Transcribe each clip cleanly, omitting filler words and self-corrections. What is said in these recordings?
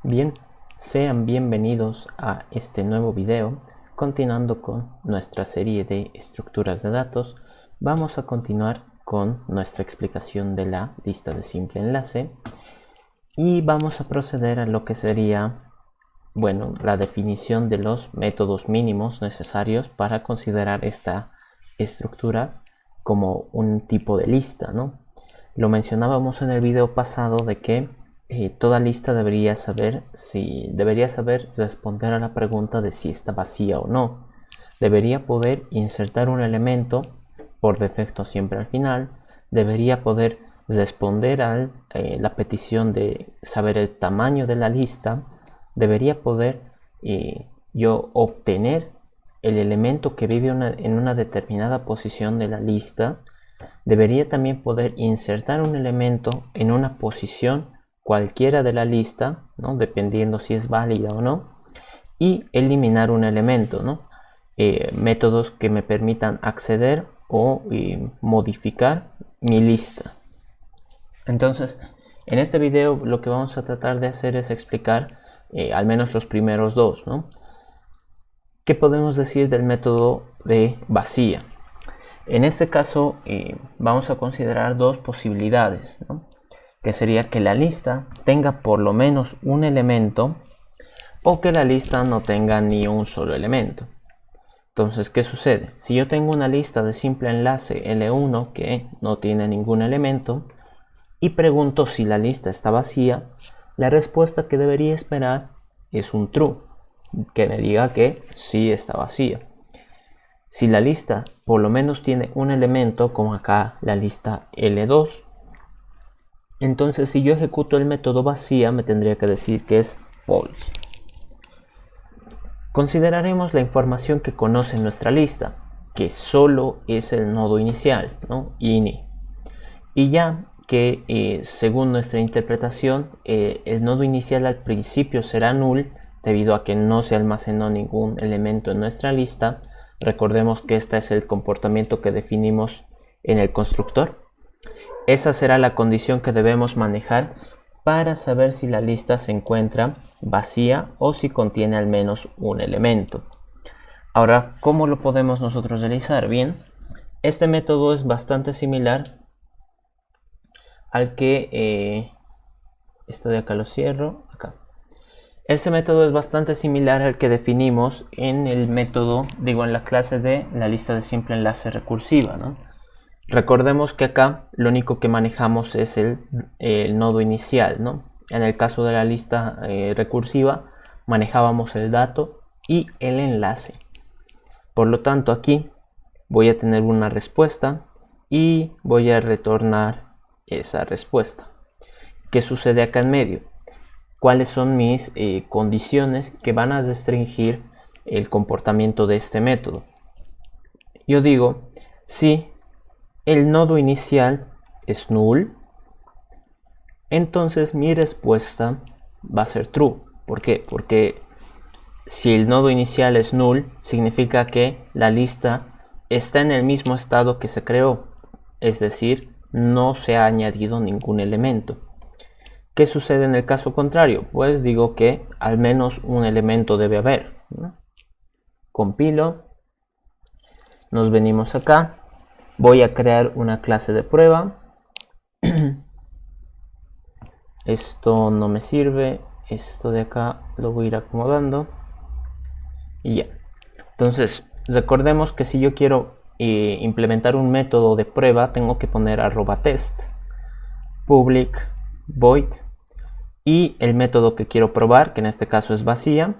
Bien, sean bienvenidos a este nuevo video. Continuando con nuestra serie de estructuras de datos, vamos a continuar con nuestra explicación de la lista de simple enlace y vamos a proceder a lo que sería, la definición de los métodos mínimos necesarios para considerar esta estructura como un tipo de lista, ¿no? Lo mencionábamos en el video pasado de que toda lista debería saber responder a la pregunta de si está vacía o no. Debería poder insertar un elemento por defecto siempre al final. Debería poder responder a la petición de saber el tamaño de la lista. Debería poder yo obtener el elemento que vive en una determinada posición de la lista. Debería también poder insertar un elemento en una posición cualquiera de la lista, ¿no? Dependiendo si es válida o no, y eliminar un elemento, ¿no? Métodos que me permitan acceder o modificar mi lista. Entonces, en este video lo que vamos a tratar de hacer es explicar al menos los primeros dos, ¿no? ¿Qué podemos decir del método de vacía? En este caso vamos a considerar dos posibilidades, ¿no? Que sería que la lista tenga por lo menos un elemento o que la lista no tenga ni un solo elemento. Entonces, ¿qué sucede? Si yo tengo una lista de simple enlace L1 que no tiene ningún elemento y pregunto si la lista está vacía, la respuesta que debería esperar es un true, que me diga que sí está vacía. Si la lista por lo menos tiene un elemento, como acá la lista L2, entonces si yo ejecuto el método vacía me tendría que decir que es false. Consideraremos la información que conoce nuestra lista, que solo es el nodo inicial, ¿no? ini. Y ya que según nuestra interpretación el nodo inicial al principio será null debido a que no se almacenó ningún elemento en nuestra lista. Recordemos que este es el comportamiento que definimos en el constructor. Esa será la condición que debemos manejar para saber si la lista se encuentra vacía o si contiene al menos un elemento. Ahora, ¿cómo lo podemos nosotros realizar? Bien, este método es bastante similar al que... esto de acá lo cierro, acá. Este método es bastante similar al que definimos en el método, en la clase de la lista de simple enlace recursiva, ¿no? Recordemos que acá lo único que manejamos es el nodo inicial, ¿no? En el caso de la lista recursiva manejábamos el dato y el enlace. Por lo tanto, aquí voy a tener una respuesta y voy a retornar esa respuesta. ¿Qué sucede acá en medio? ¿Cuáles son mis condiciones que van a restringir el comportamiento de este método? Yo digo, si el nodo inicial es null, entonces mi respuesta va a ser true. ¿Por qué? Porque si el nodo inicial es null, significa que la lista está en el mismo estado que se creó, es decir, no se ha añadido ningún elemento. ¿Qué sucede en el caso contrario? Pues digo que al menos un elemento debe haber, ¿no? Compilo, nos venimos acá, voy a crear una clase de prueba. Esto no me sirve, esto de acá lo voy a ir acomodando y ya. Entonces, recordemos que si yo quiero implementar un método de prueba, tengo que poner @test public void y el método que quiero probar, que en este caso es vacía,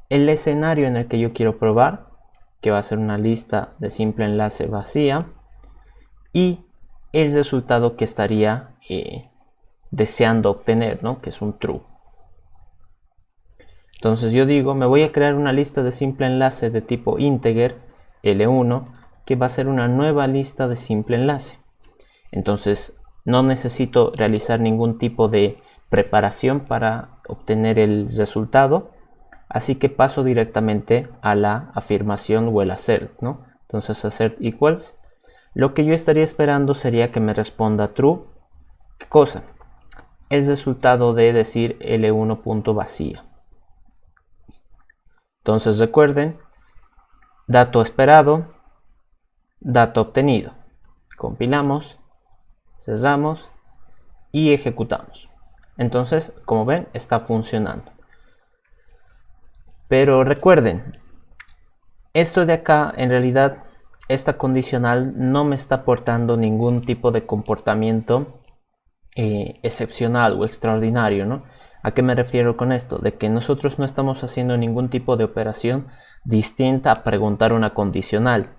el escenario en el que yo quiero probar, que va a ser una lista de simple enlace vacía, y el resultado que estaría deseando obtener, ¿no? Que es un true. Entonces yo digo, me voy a crear una lista de simple enlace de tipo integer L1, que va a ser una nueva lista de simple enlace. Entonces no necesito realizar ningún tipo de preparación para obtener el resultado, así que paso directamente a la afirmación o el assert, ¿no? Entonces assert equals, lo que yo estaría esperando sería que me responda true. ¿Qué cosa? el resultado de decir L1.vacía. Entonces recuerden, dato esperado, dato obtenido. Compilamos, cerramos y ejecutamos. Entonces, como ven, está funcionando. Pero recuerden, esto de acá, en realidad, esta condicional no me está aportando ningún tipo de comportamiento excepcional o extraordinario, ¿no? ¿A qué me refiero con esto? De que nosotros no estamos haciendo ningún tipo de operación distinta a preguntar una condicional.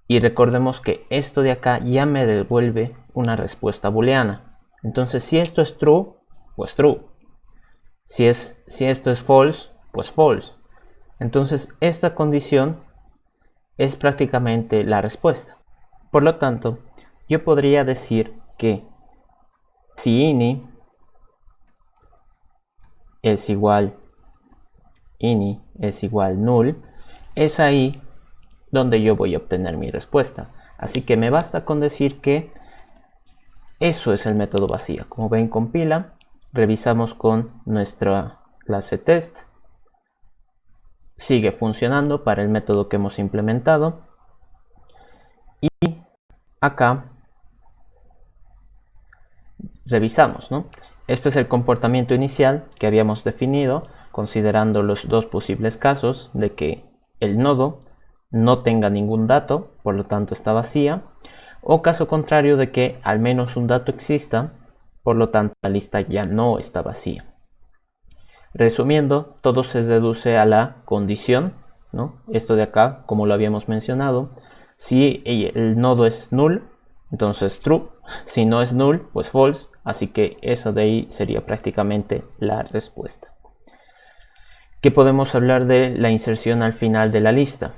Y recordemos que esto de acá ya me devuelve una respuesta booleana. Entonces, si esto es true, pues true. Si esto es false, pues false. Entonces, esta condición es prácticamente la respuesta. Por lo tanto, yo podría decir que si ini es igual null, es ahí donde yo voy a obtener mi respuesta. Así que me basta con decir que eso es el método vacía. Como ven, compila, revisamos con nuestra clase test, sigue funcionando para el método que hemos implementado, y acá revisamos, ¿no? Este es el comportamiento inicial que habíamos definido, considerando los dos posibles casos de que el nodo no tenga ningún dato, por lo tanto está vacía, o caso contrario de que al menos un dato exista, por lo tanto la lista ya no está vacía. Resumiendo, todo se reduce a la condición, ¿no? Esto de acá, como lo habíamos mencionado, si el nodo es null, entonces true, si no es null, pues false, así que eso de ahí sería prácticamente la respuesta. ¿Qué podemos hablar de la inserción al final de la lista?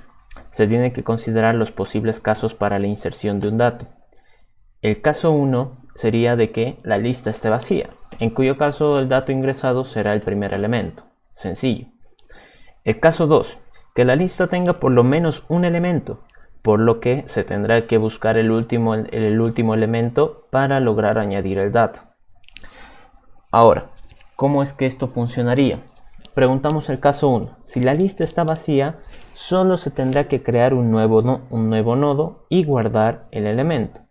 Se tiene que considerar los posibles casos para la inserción de un dato. El caso 1 sería de que la lista esté vacía, en cuyo caso el dato ingresado será el primer elemento. Sencillo. El caso 2, que la lista tenga por lo menos un elemento, por lo que se tendrá que buscar el último elemento para lograr añadir el dato. Ahora, ¿cómo es que esto funcionaría? Preguntamos el caso 1. Si la lista está vacía, solo se tendrá que crear un nuevo nodo y guardar el elemento.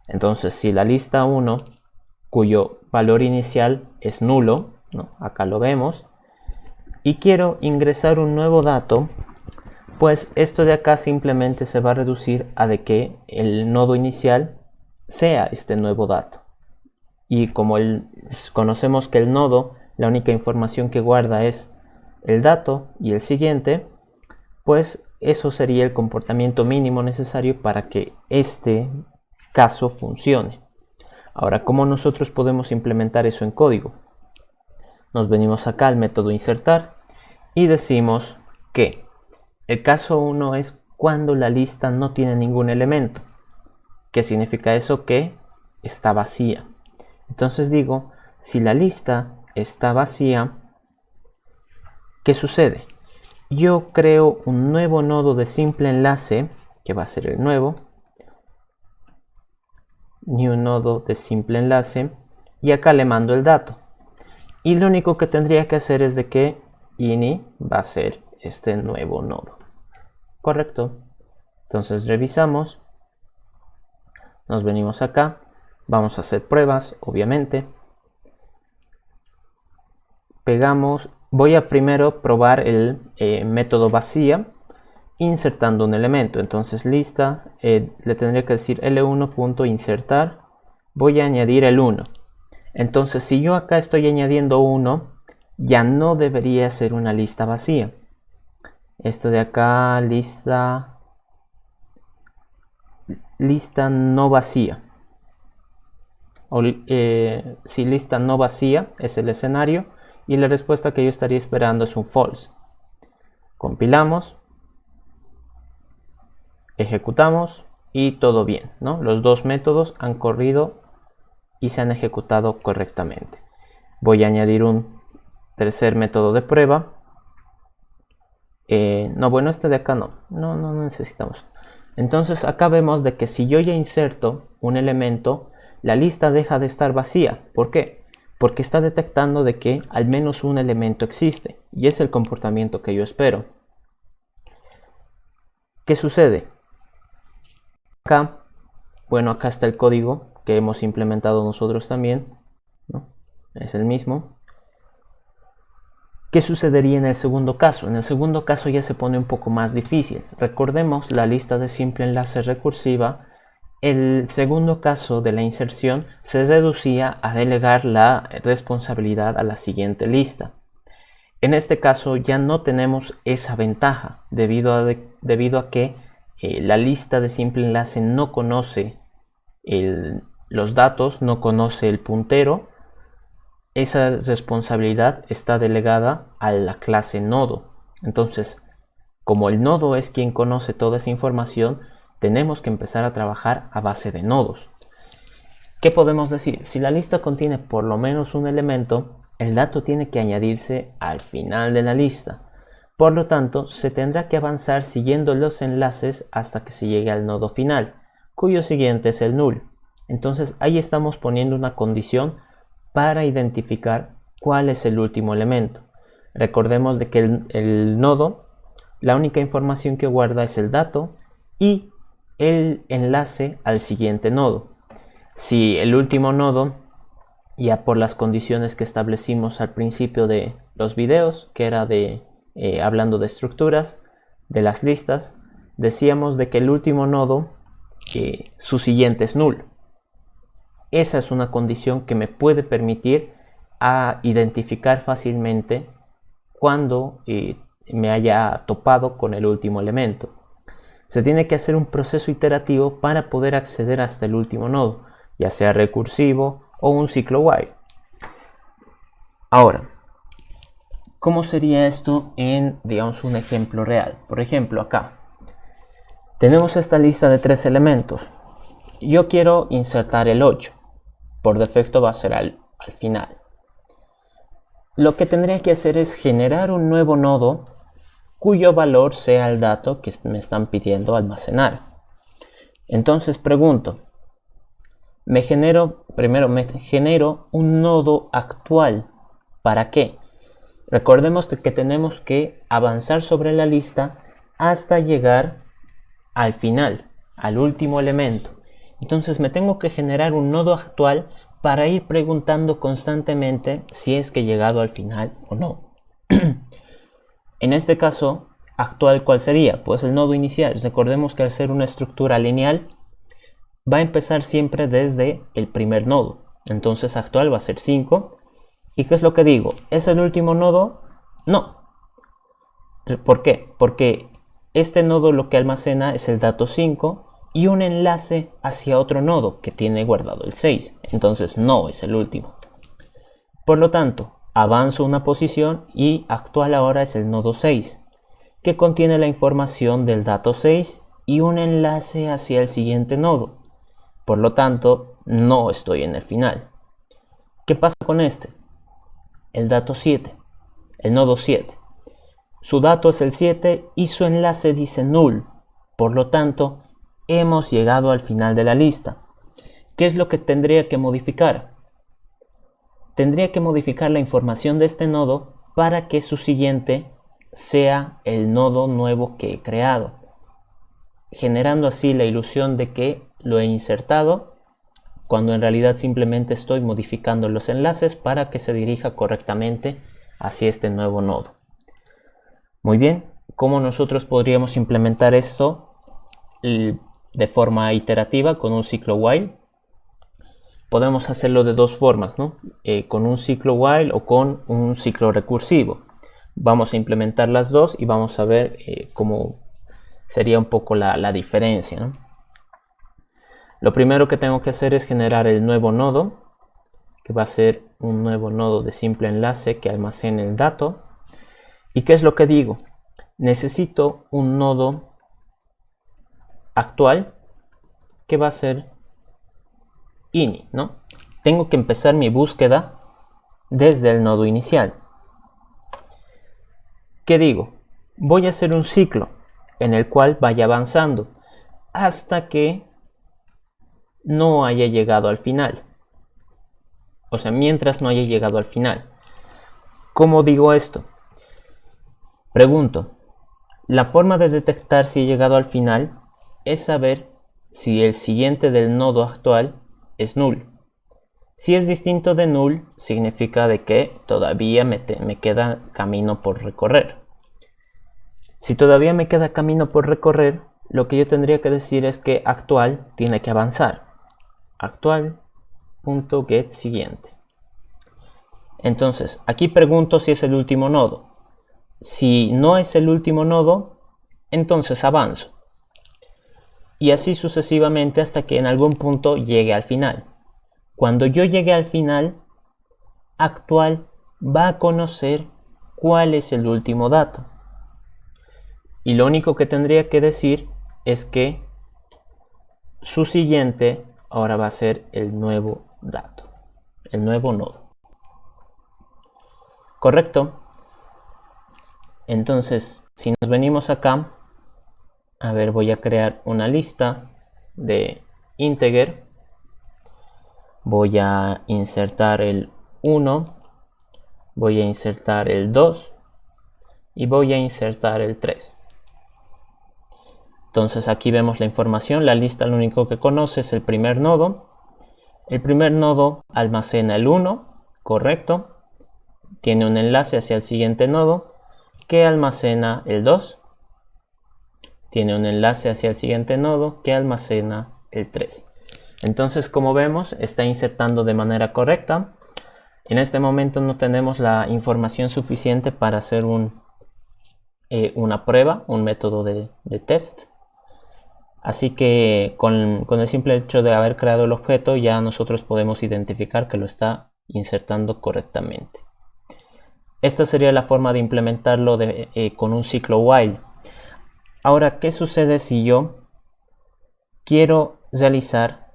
Entonces, si la lista 1, cuyo valor inicial es nulo, ¿no? Acá lo vemos, y quiero ingresar un nuevo dato, pues esto de acá simplemente se va a reducir a de que el nodo inicial sea este nuevo dato. Y como conocemos que el nodo, la única información que guarda es el dato y el siguiente, pues eso sería el comportamiento mínimo necesario para que este caso funcione. Ahora, ¿cómo nosotros podemos implementar eso en código? Nos venimos acá al método insertar y decimos que el caso 1 es cuando la lista no tiene ningún elemento. ¿Qué significa eso? Que está vacía. Entonces digo, si la lista está vacía, ¿qué sucede? Yo creo un nuevo nodo de simple enlace, que va a ser el nuevo, new nodo de simple enlace, y acá le mando el dato. Y lo único que tendría que hacer es de que ini va a ser este nuevo nodo. Correcto. Entonces revisamos, nos venimos acá, vamos a hacer pruebas, obviamente. Pegamos, voy a primero probar el método vacía insertando un elemento. Entonces lista, le tendría que decir L1.insertar, voy a añadir el 1. Entonces si yo acá estoy añadiendo 1, ya no debería ser una lista vacía. Esto de acá, lista no vacía. Si lista no vacía es el escenario y la respuesta que yo estaría esperando es un false. Compilamos, ejecutamos y todo bien, ¿no? Los dos métodos han corrido y se han ejecutado correctamente. Voy a añadir un tercer método de prueba. No, bueno, este de acá no necesitamos. Entonces acá vemos de que si yo ya inserto un elemento, la lista deja de estar vacía. ¿Por qué? porque está detectando de que al menos un elemento existe, y es el comportamiento que yo espero. ¿Qué sucede? Acá, bueno, acá está el código que hemos implementado nosotros también, ¿no? Es el mismo. ¿Qué sucedería en el segundo caso? En el segundo caso ya se pone un poco más difícil. Recordemos la lista de simple enlace recursiva. El segundo caso de la inserción se reducía a delegar la responsabilidad a la siguiente lista. En este caso ya no tenemos esa ventaja debido a que la lista de simple enlace no conoce los datos, no conoce el puntero. Esa responsabilidad está delegada a la clase nodo. Entonces, como el nodo es quien conoce toda esa información, tenemos que empezar a trabajar a base de nodos. ¿Qué podemos decir? Si la lista contiene por lo menos un elemento, el dato tiene que añadirse al final de la lista. Por lo tanto, se tendrá que avanzar siguiendo los enlaces hasta que se llegue al nodo final, cuyo siguiente es el null. Entonces ahí estamos poniendo una condición para identificar cuál es el último elemento. Recordemos de que el nodo, la única información que guarda es el dato y el enlace al siguiente nodo. Si el último nodo, ya por las condiciones que establecimos al principio de los videos, que era hablando de estructuras, de las listas, decíamos de que el último nodo, su siguiente es null. Esa es una condición que me puede permitir a identificar fácilmente cuando me haya topado con el último elemento. Se tiene que hacer un proceso iterativo para poder acceder hasta el último nodo, ya sea recursivo o un ciclo while. Ahora, ¿cómo sería esto en, digamos, un ejemplo real? Por ejemplo, acá tenemos esta lista de 3 elementos. Yo quiero insertar el 8. Por defecto va a ser al final. Lo que tendría que hacer es generar un nuevo nodo cuyo valor sea el dato que me están pidiendo almacenar. Entonces pregunto, primero me genero un nodo actual. ¿Para qué? Recordemos que tenemos que avanzar sobre la lista hasta llegar al final, al último elemento. Entonces me tengo que generar un nodo actual para ir preguntando constantemente si es que he llegado al final o no. En este caso, actual, ¿cuál sería? Pues el nodo inicial. Recordemos que al ser una estructura lineal, va a empezar siempre desde el primer nodo. Entonces actual va a ser 5. ¿Y qué es lo que digo? ¿Es el último nodo? No. ¿Por qué? Porque este nodo lo que almacena es el dato 5 y un enlace hacia otro nodo que tiene guardado el 6. Entonces no es el último. Por lo tanto, avanzo una posición y actual ahora es el nodo 6, que contiene la información del dato 6 y un enlace hacia el siguiente nodo. Por lo tanto, no estoy en el final. ¿Qué pasa con este? El dato 7, el nodo 7. Su dato es el 7 y su enlace dice null. Por lo tanto, hemos llegado al final de la lista. ¿Qué es lo que tendría que modificar? Tendría que modificar la información de este nodo para que su siguiente sea el nodo nuevo que he creado, generando así la ilusión de que lo he insertado, cuando en realidad simplemente estoy modificando los enlaces para que se dirija correctamente hacia este nuevo nodo. Muy bien, ¿cómo nosotros podríamos implementar esto de forma iterativa con un ciclo while? Podemos hacerlo de dos formas, ¿no? Con un ciclo while o con un ciclo recursivo. Vamos a implementar las dos y vamos a ver cómo sería un poco la diferencia, ¿no? Lo primero que tengo que hacer es generar el nuevo nodo, que va a ser un nuevo nodo de simple enlace que almacene el dato. ¿Y qué es lo que digo? Necesito un nodo actual que va a ser ini, ¿no? Tengo que empezar mi búsqueda desde el nodo inicial. ¿Qué digo? Voy a hacer un ciclo en el cual vaya avanzando hasta que no haya llegado al final. o sea, mientras no haya llegado al final. ¿Cómo digo esto? Pregunto, la forma de detectar si he llegado al final es saber si el siguiente del nodo actual es null. Si es distinto de null, significa de que todavía me queda camino por recorrer. Si todavía me queda camino por recorrer, lo que yo tendría que decir es que actual tiene que avanzar. Actual.get siguiente. Entonces, aquí pregunto si es el último nodo. Si no es el último nodo, entonces avanzo. Y así sucesivamente hasta que en algún punto llegue al final. Cuando yo llegue al final, actual va a conocer cuál es el último dato. Y lo único que tendría que decir es que su siguiente ahora va a ser el nuevo dato, el nuevo nodo. ¿Correcto? Entonces, si nos venimos acá, a ver, voy a crear una lista de integer. Voy a insertar el 1, voy a insertar el 2 y voy a insertar el 3. Entonces aquí vemos la información, la lista lo único que conoce es el primer nodo. El primer nodo almacena el 1, correcto. Tiene un enlace hacia el siguiente nodo que almacena el 2. Tiene un enlace hacia el siguiente nodo que almacena el 3. Entonces, como vemos, está insertando de manera correcta. En este momento no tenemos la información suficiente para hacer una prueba, un método de test. Así que con el simple hecho de haber creado el objeto ya nosotros podemos identificar que lo está insertando correctamente. Esta sería la forma de implementarlo con un ciclo while. Ahora, ¿qué sucede si yo quiero realizar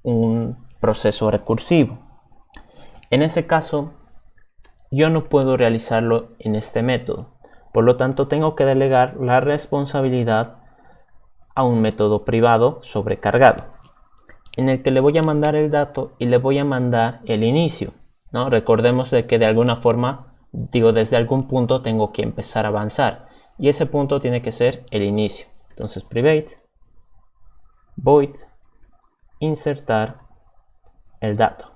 un proceso recursivo? En ese caso, yo no puedo realizarlo en este método. Por lo tanto, tengo que delegar la responsabilidad a un método privado sobrecargado, en el que le voy a mandar el dato y le voy a mandar el inicio, ¿no? Recordemos de que de alguna forma, desde algún punto tengo que empezar a avanzar, y ese punto tiene que ser el inicio. Entonces, private void insertar el dato.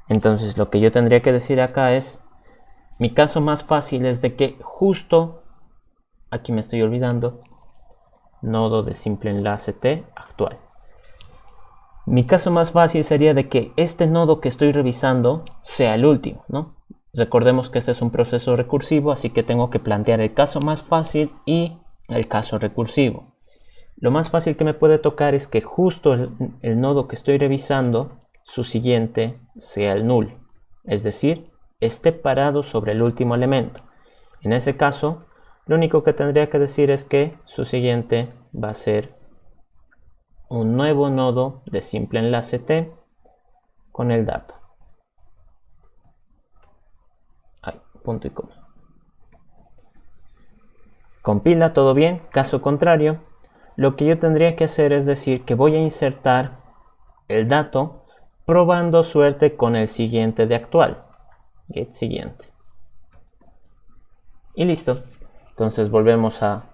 Entonces, lo que yo tendría que decir acá es, mi caso más fácil es de que justo aquí me estoy olvidando, nodo de simple enlace T actual. Mi caso más fácil sería de que este nodo que estoy revisando sea el último, ¿no? Recordemos que este es un proceso recursivo, así que tengo que plantear el caso más fácil y el caso recursivo. Lo más fácil que me puede tocar es que justo el nodo que estoy revisando, su siguiente sea el null, es decir, esté parado sobre el último elemento. En ese caso, lo único que tendría que decir es que su siguiente va a ser un nuevo nodo de simple enlace T con el dato. Punto y coma. Compila, todo bien. Caso contrario, lo que yo tendría que hacer es decir que voy a insertar el dato probando suerte con el siguiente de actual. Get siguiente. Y listo. Entonces volvemos a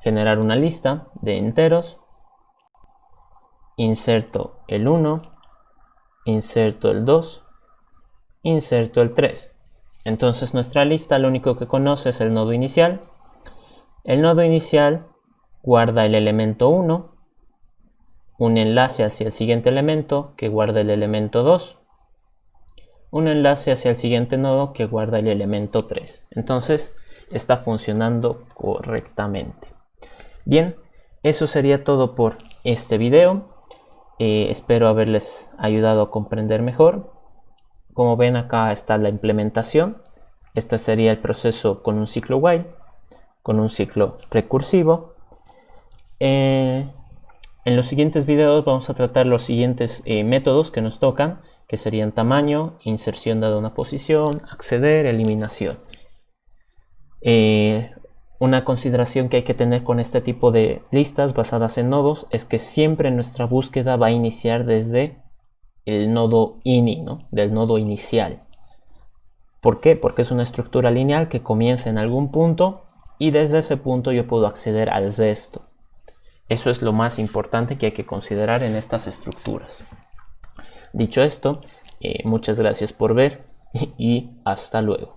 generar una lista de enteros. Inserto el 1, inserto el 2, inserto el 3. Entonces nuestra lista lo único que conoce es el nodo inicial. El nodo inicial guarda el elemento 1, un enlace hacia el siguiente elemento que guarda el elemento 2, un enlace hacia el siguiente nodo que guarda el elemento 3. Entonces está funcionando correctamente. Bien, eso sería todo por este video. Espero haberles ayudado a comprender mejor. Como ven, acá está la implementación. Este sería el proceso con un ciclo while, con un ciclo recursivo. En los siguientes videos vamos a tratar los siguientes métodos que nos tocan, que serían tamaño, inserción dada una posición, acceder, eliminación. Una consideración que hay que tener con este tipo de listas basadas en nodos es que siempre nuestra búsqueda va a iniciar desde el nodo ini, ¿no? Del nodo inicial. ¿Por qué? Porque es una estructura lineal que comienza en algún punto y desde ese punto yo puedo acceder al resto. Eso es lo más importante que hay que considerar en estas estructuras. Dicho esto, muchas gracias por ver y hasta luego.